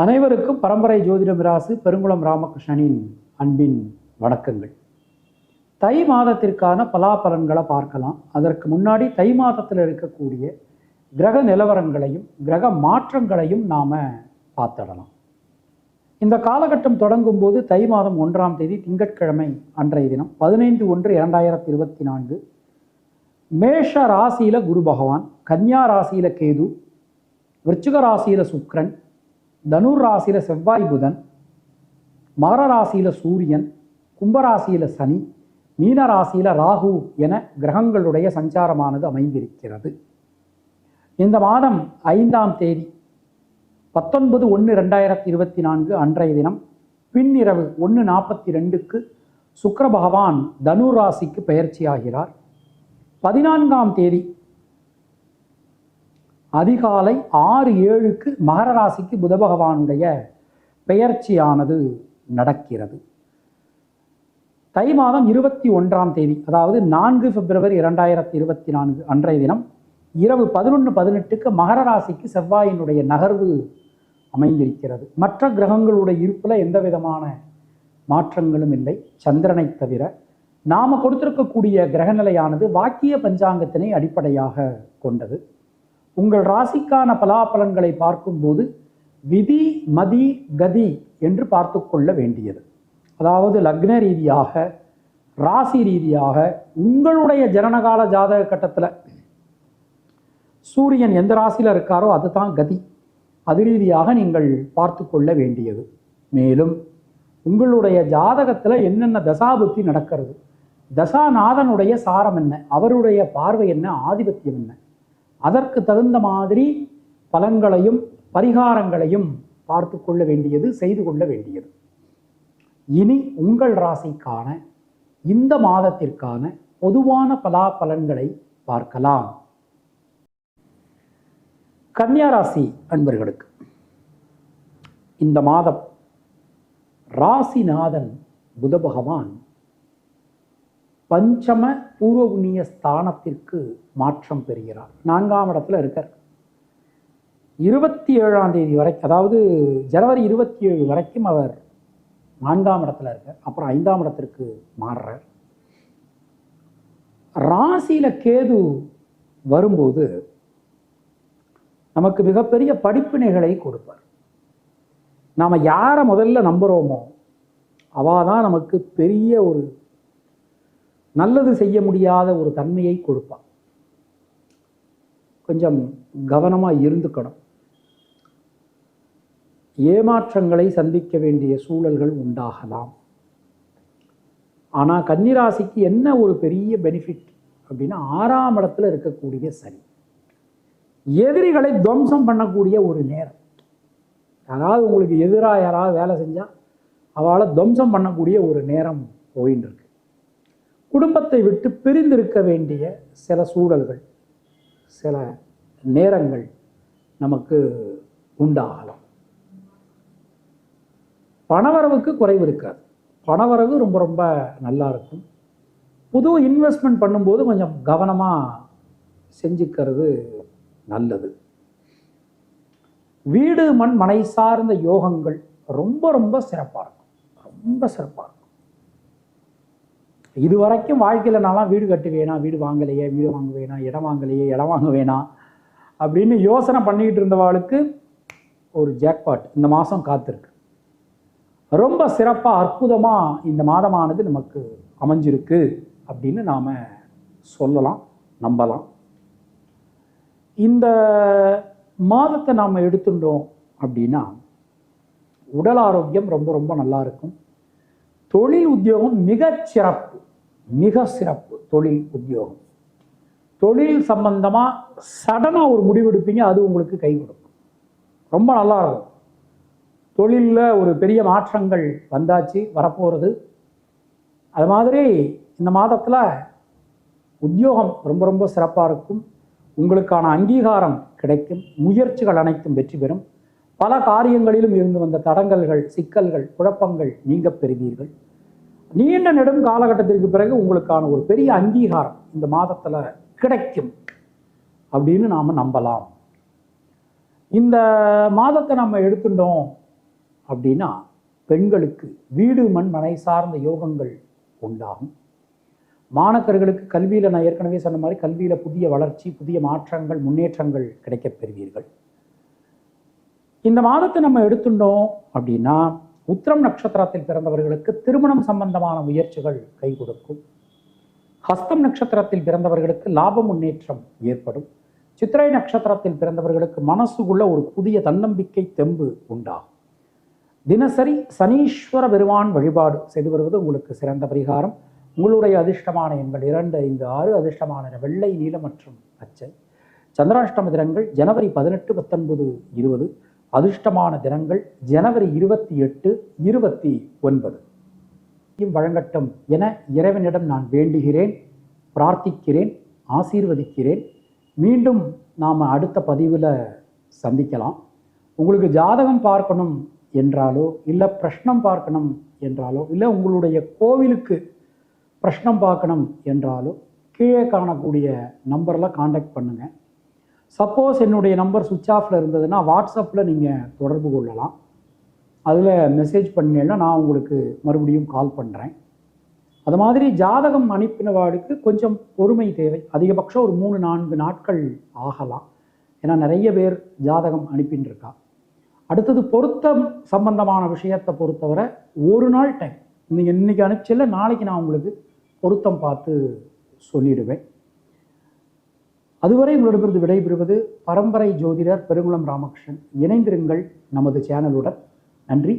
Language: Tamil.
அனைவருக்கும் பரம்பரை ஜோதிட மிராசு பெருங்குளம் ராமகிருஷ்ணனின் அன்பின் வணக்கங்கள். தை மாதத்திற்கான பலாபலன்களை பார்க்கலாம். அதற்கு முன்னாடி தை மாதத்தில் இருக்கக்கூடிய கிரக நிலவரங்களையும் கிரக மாற்றங்களையும் நாம் பார்த்துடலாம். இந்த காலகட்டம் தொடங்கும் போது தை மாதம் 1ஆம் தேதி திங்கட்கிழமை அன்றைய தினம் 15/1/2024 மேஷ ராசியில் குரு பகவான், கன்னியா ராசியில் கேது, விருச்சிக ராசியில் சுக்கிரன், தனுர் ராசியில் செவ்வாய் புதன், மகர ராசியில் சூரியன், கும்பராசியில் சனி, மீன ராசியில் ராகு என கிரகங்களுடைய சஞ்சாரமானது அமைந்திருக்கிறது. இந்த மாதம் 5ஆம் தேதி 19/1/2024 அன்றைய தினம் பின்னிரவு 1:42 சுக்கிர பகவான் தனுர் ராசிக்கு பெயர்ச்சியாகிறார். 14ஆம் தேதி அதிகாலை 6:07 மகர ராசிக்கு புத பகவானுடைய பெயர்ச்சியானது நடக்கிறது. தை மாதம் 21ஆம் தேதி அதாவது 4 பிப்ரவரி 2024 அன்றைய தினம் இரவு 11:18 மகர ராசிக்கு செவ்வாயினுடைய நகர்வு அமைந்திருக்கிறது. மற்ற கிரகங்களுடைய இருப்பில் எந்த விதமான மாற்றங்களும் இல்லை, சந்திரனை தவிர. நாம் கொடுத்திருக்கக்கூடிய கிரகநிலையானது வாக்கிய பஞ்சாங்கத்தினை அடிப்படையாக கொண்டது. உங்கள் ராசிக்கான பலாபலன்களை பார்க்கும்போது விதி மதி கதி என்று பார்த்து கொள்ள வேண்டியது. அதாவது லக்ன ரீதியாக ராசி ரீதியாக உங்களுடைய ஜனனகால ஜாதக கட்டத்தில் சூரியன் எந்த ராசியில் இருக்காரோ அதுதான் கதி. அது ரீதியாக நீங்கள் பார்த்து கொள்ள வேண்டியது. மேலும் உங்களுடைய ஜாதகத்தில் என்னென்ன தசாபுத்தி நடக்கிறது, தசாநாதனுடைய சாரம் என்ன, அவருடைய பார்வை என்ன, ஆதிபத்தியம் என்ன, அதற்கு தகுந்த மாதிரி பலன்களையும் பரிகாரங்களையும் பார்த்து கொள்ள வேண்டியது, செய்து கொள்ள வேண்டியது. இனி உங்கள் ராசிக்கான இந்த மாதத்திற்கான பொதுவான பலாபலன்களை பார்க்கலாம். கன்னியா ராசி அன்பர்களுக்கு இந்த மாதம் ராசிநாதன் புத பகவான் பஞ்சம பூர்வ புண்ணிய ஸ்தானத்திற்கு மாற்றம் பெறுகிறார். 4ஆம் இடத்துல இருக்கார். 27ஆம் தேதி வரைக்கும், அதாவது ஜனவரி 27 வரைக்கும் அவர் 4ஆம் இடத்துல இருக்கார். அப்புறம் 5ஆம் இடத்திற்கு மாறுறார். ராசியில் கேது வரும்போது நமக்கு மிகப்பெரிய படிப்பினைகளை கொடுப்பார். நாம் யாரை முதல்ல நம்புகிறோமோ அவள் தான் நமக்கு பெரிய ஒரு நல்லது செய்ய முடியாத ஒரு தன்மையை கொடுப்பாள். கொஞ்சம் கவனமாக இருந்துக்கணும். ஏமாற்றங்களை சந்திக்க வேண்டிய சூழல்கள் உண்டாகலாம். ஆனால் கன்னிராசிக்கு என்ன ஒரு பெரிய பெனிஃபிட் அப்படின்னா 6ஆம் இடத்துல இருக்கக்கூடிய சனி எதிரிகளை துவம்சம் பண்ணக்கூடிய ஒரு நேரம். யாராவது உங்களுக்கு எதிராக யாராவது வேலை செஞ்சால் அவளை துவம்சம் பண்ணக்கூடிய ஒரு நேரம் போயின்னு இருக்கு. குடும்பத்தை விட்டு பிரிந்திருக்க வேண்டிய சில சூழல்கள், சில நேரங்கள் நமக்கு உண்டாகலாம். பணவரவுக்கு குறைவு இருக்காது. பணவரவு ரொம்ப ரொம்ப நல்லா இருக்கும். புது இன்வெஸ்ட்மெண்ட் பண்ணும்போது கொஞ்சம் கவனமாக செஞ்சுக்கிறது நல்லது. வீடு மண் மனை சார்ந்த யோகங்கள் ரொம்ப ரொம்ப சிறப்பாக இருக்கும். ரொம்ப சிறப்பாக இருக்கும். இது வரைக்கும் வாழ்க்கையில் நான்லாம் வீடு கட்டு வேணாம், வீடு வாங்கலையே, வீடு வாங்க வேணாம், இடம் வாங்கலையே, இடம் வாங்க வேணாம் அப்படின்னு யோசனை பண்ணிக்கிட்டு இருந்தவாளுக்கு ஒரு ஜாக்பாட் இந்த மாதம் காத்திருக்கு. ரொம்ப சிறப்பாக அற்புதமாக இந்த மாதமானது நமக்கு அமைஞ்சிருக்கு அப்படின்னு நாம் சொல்லலாம், நம்பலாம். இந்த மாதத்தை நாம் எடுத்துட்டோம் அப்படின்னா உடல் ஆரோக்கியம் ரொம்ப ரொம்ப நல்லா இருக்கும். தொழில் உத்தியோகம் மிகச்சிறப்பு, மிக சிறப்பு. தொழில் உத்தியோகம், தொழில் சம்பந்தமாக சடனாக ஒரு முடிவெடுப்பீங்க, அது உங்களுக்கு கை கொடுக்கும். ரொம்ப நல்லா இருக்கும். தொழிலில் ஒரு பெரிய மாற்றங்கள் வந்தாச்சு, வரப்போகிறது. அது மாதிரி இந்த மாதத்தில் உத்தியோகம் ரொம்ப ரொம்ப சிறப்பாக இருக்கும். உங்களுக்கான அங்கீகாரம் கிடைக்கும். முயற்சிகள் அனைத்தும் வெற்றி பெறும். பல காரியங்களிலும் இருந்து வந்த தடங்கல்கள், சிக்கல்கள், குழப்பங்கள் நீங்க பெறுவீர்கள். நீண்ட நெடும் காலகட்டத்திற்கு பிறகு உங்களுக்கான ஒரு பெரிய அங்கீகாரம் இந்த மாதத்தில் கிடைக்கும் அப்படின்னு நாம் நம்பலாம். இந்த மாதத்தை நம்ம எடுத்துட்டோம் அப்படின்னா பெண்களுக்கு வீடு மண் மனை சார்ந்த யோகங்கள் உண்டாகும். மாணக்கர்களுக்கு கல்வியில் நான் ஏற்கனவே சொன்ன மாதிரி கல்வியில் புதிய வளர்ச்சி, புதிய மாற்றங்கள், முன்னேற்றங்கள் கிடைக்கப் பெறுவீர்கள். இந்த மாதத்தை நம்ம எடுத்துட்டோம் அப்படின்னா உத்திரம் நட்சத்திரத்தில் பிறந்தவர்களுக்கு திருமணம் சம்பந்தமான முயற்சிகள் கை கொடுக்கும். ஹஸ்தம் நட்சத்திரத்தில் பிறந்தவர்களுக்கு லாப முன்னேற்றம் ஏற்படும். சித்திரை நட்சத்திரத்தில் பிறந்தவர்களுக்கு மனசுக்குள்ள ஒரு புதிய தன்னம்பிக்கை தெம்பு உண்டாகும். தினசரி சனீஸ்வர பெருமான் வழிபாடு செய்து வருவது உங்களுக்கு சிறந்த பரிகாரம். உங்களுடைய அதிர்ஷ்டமான எண்கள் 2, 5, 6. அதிர்ஷ்டமான வெள்ளை, நீலம் மற்றும் பச்சை. சந்திராஷ்டம தினங்கள் ஜனவரி 18, 19, 20. அதிர்ஷ்டமான தினங்கள் ஜனவரி 28, 29. வழங்கட்டும் என இறைவனிடம் நான் வேண்டுகிறேன், பிரார்த்திக்கிறேன், ஆசீர்வதிக்கிறேன். மீண்டும் நாம் அடுத்த பதிவில் சந்திக்கலாம். உங்களுக்கு ஜாதகம் பார்க்கணும் என்றாலோ, இல்லை பிரஷ்னம் பார்க்கணும் என்றாலோ, இல்லை உங்களுடைய கோவிலுக்கு பிரஷ்னம் பார்க்கணும் என்றாலோ கீழே காணக்கூடிய நம்பரில் காண்டாக்ட் பண்ணுங்கள். சப்போஸ் என்னுடைய நம்பர் சுவிட்ச் ஆஃபில் இருந்ததுன்னா வாட்ஸ்அப்பில் நீங்கள் தொடர்பு கொள்ளலாம். அதில் மெசேஜ் பண்ணேன்னா நான் உங்களுக்கு மறுபடியும் கால் பண்ணுறேன். அது மாதிரி ஜாதகம் அனுப்பினவாளுக்கு கொஞ்சம் பொறுமை தேவை. அதிகபட்சம் ஒரு 3-4 நாட்கள் ஆகலாம். ஏன்னா நிறைய பேர் ஜாதகம் அனுப்பின்னு இருக்கா. அடுத்தது பொருத்தம் சம்பந்தமான விஷயத்தை பொறுத்தவரை ஒரு நாள் டைம். நீங்கள் இன்றைக்கி அனுப்பிச்சல நாளைக்கு நான் உங்களுக்கு பொருத்தம் பார்த்து சொல்லிடுவேன். அதுவரை உங்களிடமிருந்து விடைபெறுவது பரம்பரை ஜோதிடர் பெருங்குளம் ராமகிருஷ்ணன். இணைந்திருங்கள் நமது சேனலுடன். நன்றி.